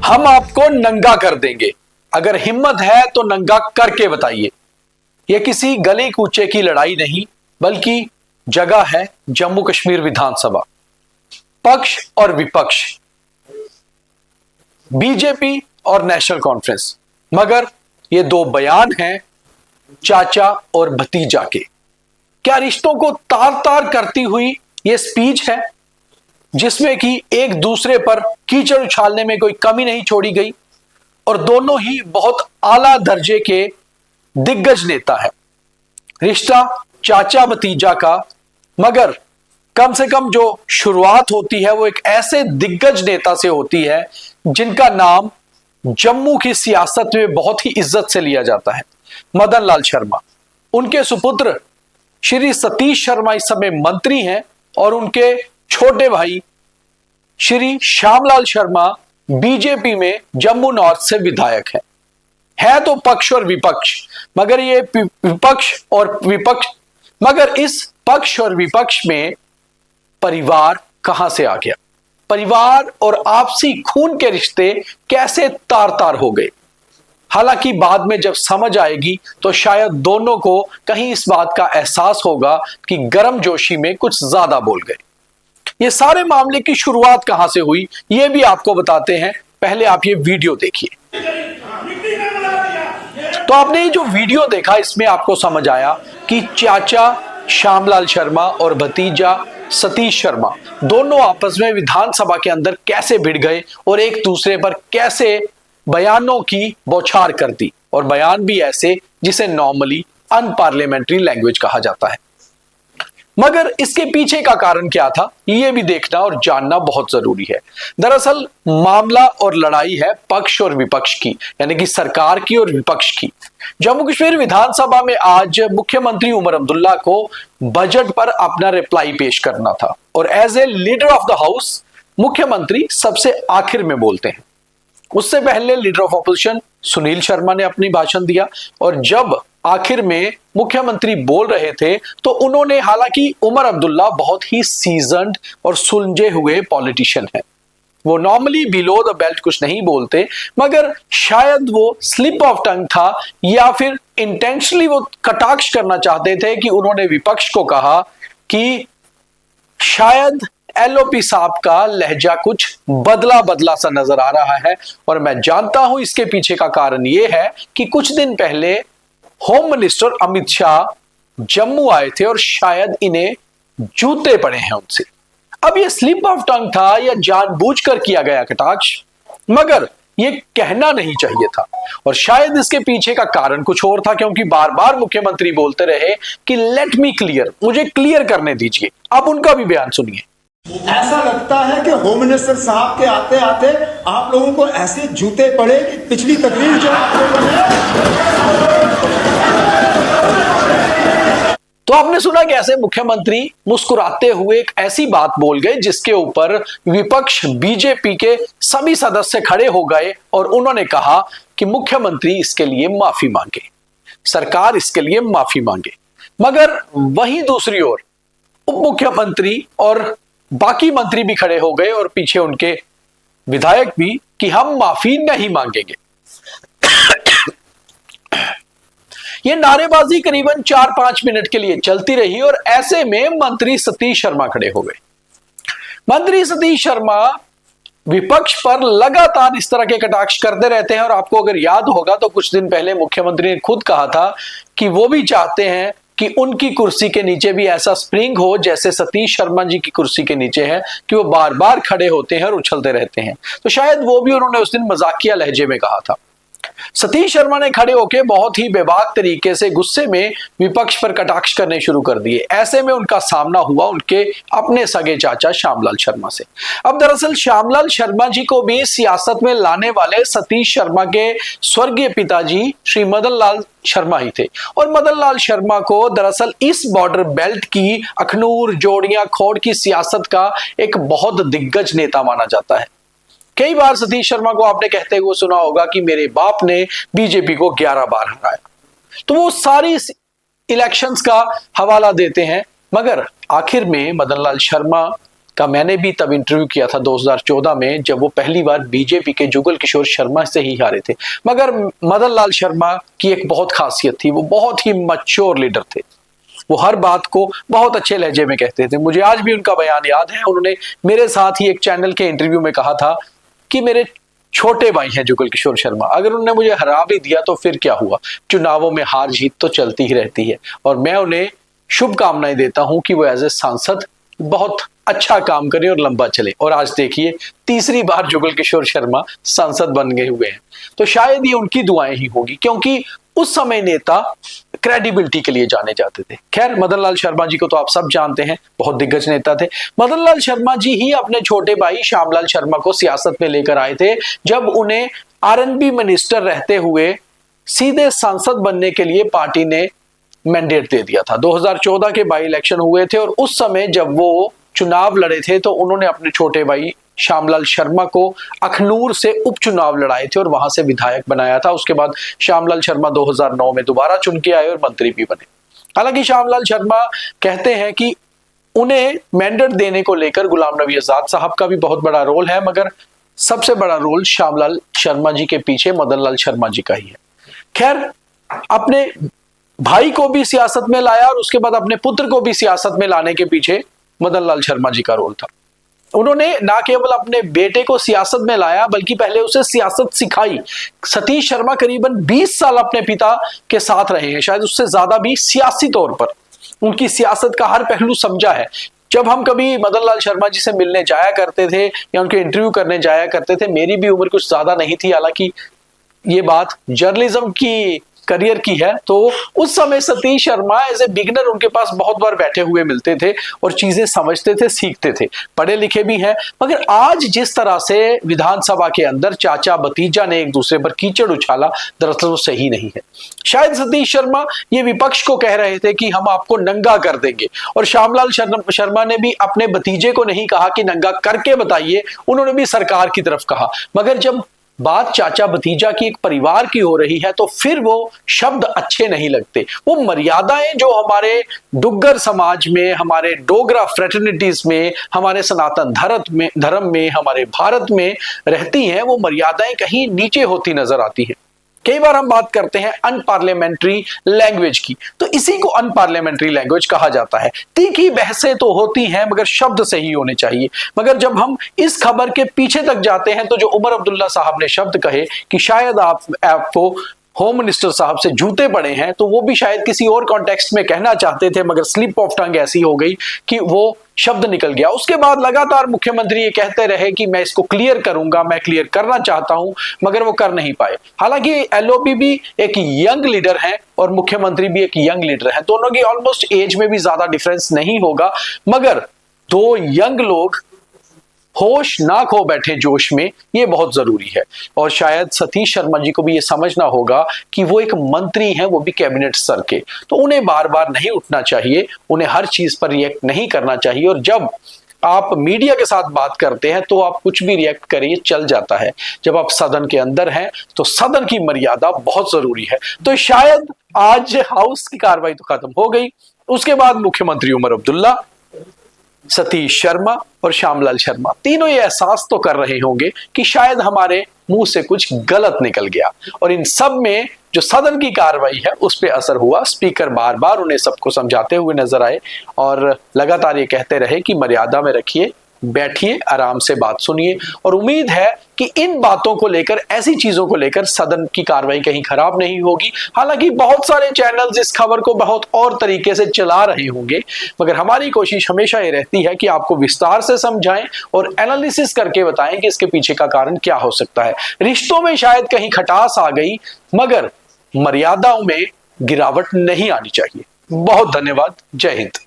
हम आपको नंगा कर देंगे, अगर हिम्मत है तो नंगा करके बताइए। यह किसी गले कूचे की लड़ाई नहीं, बल्कि जगह है जम्मू कश्मीर विधानसभा। पक्ष और विपक्ष, बीजेपी और नेशनल कॉन्फ्रेंस, मगर ये दो बयान हैं चाचा और भतीजा के। क्या रिश्तों को तार तार करती हुई ये स्पीच है, जिसमें कि एक दूसरे पर कीचड़ उछालने में कोई कमी नहीं छोड़ी गई, और दोनों ही बहुत आला दर्जे के दिग्गज नेता है। रिश्ता चाचा भतीजा का, मगर कम से कम जो शुरुआत होती है वो एक ऐसे दिग्गज नेता से होती है जिनका नाम जम्मू की सियासत में बहुत ही इज्जत से लिया जाता है, मदन लाल शर्मा। उनके सुपुत्र श्री सतीश शर्मा इस समय मंत्री हैं, और उनके छोटे भाई श्री श्यामलाल शर्मा बीजेपी में जम्मू नॉर्थ से विधायक है तो पक्ष और विपक्ष, मगर ये विपक्ष और विपक्ष, मगर इस पक्ष और विपक्ष में परिवार कहां से आ गया? परिवार और आपसी खून के रिश्ते कैसे तार तार हो गए? हालांकि बाद में जब समझ आएगी तो शायद दोनों को कहीं इस बात का एहसास होगा कि गर्मजोशी में कुछ ज्यादा बोल गए। ये सारे मामले की शुरुआत कहां से हुई, ये भी आपको बताते हैं। पहले आप ये वीडियो देखिए। तो आपने ये जो वीडियो देखा, इसमें आपको समझ आया कि चाचा श्यामलाल शर्मा और भतीजा सतीश शर्मा दोनों आपस में विधानसभा के अंदर कैसे भिड़ गए और एक दूसरे पर कैसे बयानों की बौछार कर दी, और बयान भी ऐसे जिसे नॉर्मली अनपार्लियामेंट्री लैंग्वेज कहा जाता है। मगर इसके पीछे का कारण क्या था, यह भी देखना और जानना बहुत जरूरी है। दरअसल मामला और लड़ाई है पक्ष और विपक्ष की, यानी कि सरकार की और विपक्ष की। जम्मू कश्मीर विधानसभा में आज मुख्यमंत्री उमर अब्दुल्ला को बजट पर अपना रिप्लाई पेश करना था, और as a leader of the house मुख्यमंत्री सबसे आखिर में बोलते हैं। उससे पहले leader of opposition Sunil Sharma ने अपनी भाषण दिया, और जब आखिर में मुख्यमंत्री बोल रहे थे तो उन्होंने, हालांकि उमर अब्दुल्ला बहुत ही सीजन्ड और सुलझे हुए पॉलिटिशियन है, वो नॉर्मली बिलो द बेल्ट कुछ नहीं बोलते, मगर शायद वो स्लिप ऑफ टंग था, या फिर इंटेंशनली वो कटाक्ष करना चाहते थे कि उन्होंने विपक्ष को कहा कि शायद एलओपी साहब का लहजा कुछ बदला बदला सा नजर आ रहा है। और मैं जानता हूं इसके पीछे का कारण यह है कि कुछ दिन पहले होम मिनिस्टर अमित शाह जम्मू आए थे और शायद इन्हें जूते पड़े हैं उनसे। अब यह स्लिप ऑफ टंग था या जानबूझकर किया गया कटाक्ष, मगर यह कहना नहीं चाहिए था, और शायद इसके पीछे का कारण कुछ और था, क्योंकि बार बार मुख्यमंत्री बोलते रहे कि लेट मी क्लियर, मुझे क्लियर करने दीजिए। अब उनका भी बयान सुनिए। ऐसा लगता है कि होम मिनिस्टर साहब के आते आते आप लोगों को ऐसे जूते पड़े कि पिछली तकरीर जो आप लोगों ने। तो आपने सुना कि ऐसे मुख्यमंत्री मुस्कुराते हुए एक ऐसी बात बोल गए जिसके ऊपर विपक्ष बीजेपी के सभी सदस्य खड़े हो गए, और उन्होंने कहा कि मुख्यमंत्री इसके लिए माफी मांगे, सरकार इसके लिए माफी मांगे। मगर वहीं दूसरी ओर उप मुख्यमंत्री और बाकी मंत्री भी खड़े हो गए, और पीछे उनके विधायक भी, कि हम माफी नहीं मांगेंगे। यह नारेबाजी करीबन 4-5 मिनट के लिए चलती रही, और ऐसे में मंत्री सतीश शर्मा खड़े हो गए। मंत्री सतीश शर्मा विपक्ष पर लगातार इस तरह के कटाक्ष करते रहते हैं, और आपको अगर याद होगा तो कुछ दिन पहले मुख्यमंत्री ने खुद कहा था कि वो भी चाहते हैं कि उनकी कुर्सी के नीचे भी ऐसा स्प्रिंग हो जैसे सतीश शर्मा जी की कुर्सी के नीचे है, कि वो बार बार खड़े होते हैं और उछलते रहते हैं। तो शायद वो भी उन्होंने उस दिन मजाकिया लहजे में कहा था। सतीश शर्मा ने खड़े होकर बहुत ही बेबाक तरीके से गुस्से में विपक्ष पर कटाक्ष करने शुरू कर दिए। ऐसे में उनका सामना हुआ उनके अपने सगे चाचा श्यामलाल शर्मा से। अब दरअसल श्यामलाल शर्मा जी को भी सियासत में लाने वाले सतीश शर्मा के स्वर्गीय पिताजी श्री मदन लाल शर्मा ही थे, और मदन लाल शर्मा को दरअसल इस बॉर्डर बेल्ट की, अखनूर, जोड़ियां, खोड़ की सियासत का एक बहुत दिग्गज नेता माना जाता है। कई बार सतीश शर्मा को आपने कहते हुए सुना होगा कि मेरे बाप ने बीजेपी को 11 बार हराया, तो वो सारी इलेक्शंस का हवाला देते हैं। मगर आखिर में मदन लाल शर्मा का मैंने भी तब इंटरव्यू किया था 2014 में, जब वो पहली बार बीजेपी के जुगल किशोर शर्मा से ही हारे थे। मगर मदन लाल शर्मा की एक बहुत खासियत थी, वो बहुत ही मैच्योर लीडर थे। वो हर बात को बहुत अच्छे लहजे में कहते थे। मुझे आज भी उनका बयान याद है। उन्होंने मेरे साथ ही एक चैनल के इंटरव्यू में कहा था कि मेरे छोटे भाई हैं जुगल किशोर शर्मा, अगर उन्होंने मुझे हरा भी दिया तो फिर क्या हुआ, चुनावों में हार जीत तो चलती ही रहती है। और मैं उन्हें शुभकामनाएं देता हूं कि वो एज ए सांसद बहुत अच्छा काम करें और लंबा चले। और आज देखिए तीसरी बार जुगल किशोर शर्मा सांसद बन गए हुए हैं। तो शायद ये उनकी दुआएं ही होगी, क्योंकि उस समय नेता क्रेडिबिलिटी के लिए जाने जाते थे। खैर, मदन लाल शर्मा जी को तो आप सब जानते हैं, बहुत दिग्गज नेता थे। मदन लाल शर्मा जी ही अपने छोटे भाई श्यामलाल शर्मा को सियासत में लेकर आए थे, जब उन्हें आरएनबी मिनिस्टर रहते हुए सीधे सांसद बनने के लिए पार्टी ने मैंडेट दे दिया था। 2014 के बाई इलेक्शन हुए थे और उस समय जब वो चुनाव लड़े थे तो उन्होंने अपने छोटे भाई श्यामलाल शर्मा को अखनूर से उपचुनाव लड़ाए थे और वहां से विधायक बनाया था। उसके बाद श्यामलाल शर्मा 2009 में दोबारा चुन के आए और मंत्री भी बने। हालांकि श्यामलाल शर्मा कहते हैं कि उन्हें मैंडेट देने को लेकर गुलाम नबी आजाद साहब का भी बहुत बड़ा रोल है, मगर सबसे बड़ा रोल श्यामलाल शर्मा जी के पीछे मदन लाल शर्मा जी का ही है। खैर, अपने भाई को भी सियासत में लाया और उसके बाद अपने पुत्र को भी सियासत में लाने के पीछे मदन लाल शर्मा जी का रोल था। उन्होंने ना केवल अपने बेटे को सियासत में लाया, बल्कि पहले उसे सियासत सिखाई। सतीश शर्मा करीबन 20 साल अपने पिता के साथ रहे हैं, शायद उससे ज्यादा भी सियासी तौर पर उनकी सियासत का हर पहलू समझा है। जब हम कभी मदन लाल शर्मा जी से मिलने जाया करते थे या उनके इंटरव्यू करने जाया करते थे, मेरी भी उम्र कुछ ज्यादा नहीं थी, हालांकि ये बात जर्नलिज्म की करियर की है, तो उस समय Satish Sharma as a beginner उनके पास बहुत बार बैठे हुए मिलते थे और चीजें समझते थे, सीखते थे, पढ़े लिखे भी हैं। मगर आज जिस तरह से विधानसभा के अंदर चाचा भतीजा ने एक दूसरे पर कीचड़ उछाला, दरअसल वो सही नहीं है। शायद सतीश शर्मा ये विपक्ष को कह रहे थे कि हम आपको नंगा कर देंगे, और श्यामलाल शर्मा ने भी अपने भतीजे को नहीं कहा कि नंगा करके बताइए, उन्होंने भी सरकार की तरफ कहा। मगर जब बात चाचा भतीजा की एक परिवार की हो रही है तो फिर वो शब्द अच्छे नहीं लगते। वो मर्यादाएं जो हमारे डुग्गर समाज में, हमारे डोगरा फ्रेटर्निटीज में, हमारे सनातन धर्म में, हमारे भारत में रहती हैं, वो मर्यादाएं कहीं नीचे होती नजर आती हैं। कई बार हम बात करते हैं अनपार्लियामेंट्री लैंग्वेज की, तो इसी को अनपार्लियामेंट्री लैंग्वेज कहा जाता है। तीखी बहसें तो होती हैं मगर शब्द सही होने चाहिए। मगर जब हम इस खबर के पीछे तक जाते हैं तो जो उमर अब्दुल्ला साहब ने शब्द कहे कि शायद आपको होम मिनिस्टर साहब से जूते पड़े हैं, तो वो भी शायद किसी और कॉन्टेक्स्ट में कहना चाहते थे, मगर स्लिप ऑफ टंग ऐसी हो गई कि वो शब्द निकल गया। उसके बाद लगातार मुख्यमंत्री ये कहते रहे कि मैं इसको क्लियर करूंगा, मैं क्लियर करना चाहता हूं, मगर वो कर नहीं पाए। हालांकि एलओपी भी एक यंग लीडर है और मुख्यमंत्री भी एक यंग लीडर है, दोनों की ऑलमोस्ट एज में भी ज्यादा डिफरेंस नहीं होगा, मगर दो यंग लोग होश ना खो बैठे जोश में, ये बहुत जरूरी है। और शायद सतीश शर्मा जी को भी ये समझना होगा कि वो एक मंत्री हैं, वो भी कैबिनेट स्तर के, तो उन्हें बार बार नहीं उठना चाहिए, उन्हें हर चीज पर रिएक्ट नहीं करना चाहिए। और जब आप मीडिया के साथ बात करते हैं तो आप कुछ भी रिएक्ट करिए, चल जाता है। जब आप सदन के अंदर हैं तो सदन की मर्यादा बहुत जरूरी है। तो शायद आज हाउस की कार्रवाई तो खत्म हो गई, उसके बाद मुख्यमंत्री उमर अब्दुल्ला, सतीश शर्मा और श्यामलाल शर्मा तीनों ये एहसास तो कर रहे होंगे कि शायद हमारे मुंह से कुछ गलत निकल गया, और इन सब में जो सदन की कार्रवाई है उस पर असर हुआ। स्पीकर बार बार उन्हें सबको समझाते हुए नजर आए और लगातार ये कहते रहे कि मर्यादा में रखिए, बैठिए, आराम से बात सुनिए। और उम्मीद है कि इन बातों को लेकर, ऐसी चीजों को लेकर सदन की कार्रवाई कहीं खराब नहीं होगी। हालांकि बहुत सारे चैनल्स इस खबर को बहुत और तरीके से चला रहे होंगे, मगर हमारी कोशिश हमेशा ये रहती है कि आपको विस्तार से समझाएं और एनालिसिस करके बताएं कि इसके पीछे का कारण क्या हो सकता है। रिश्तों में शायद कहीं खटास आ गई, मगर मर्यादाओं में गिरावट नहीं आनी चाहिए। बहुत धन्यवाद। जय हिंद।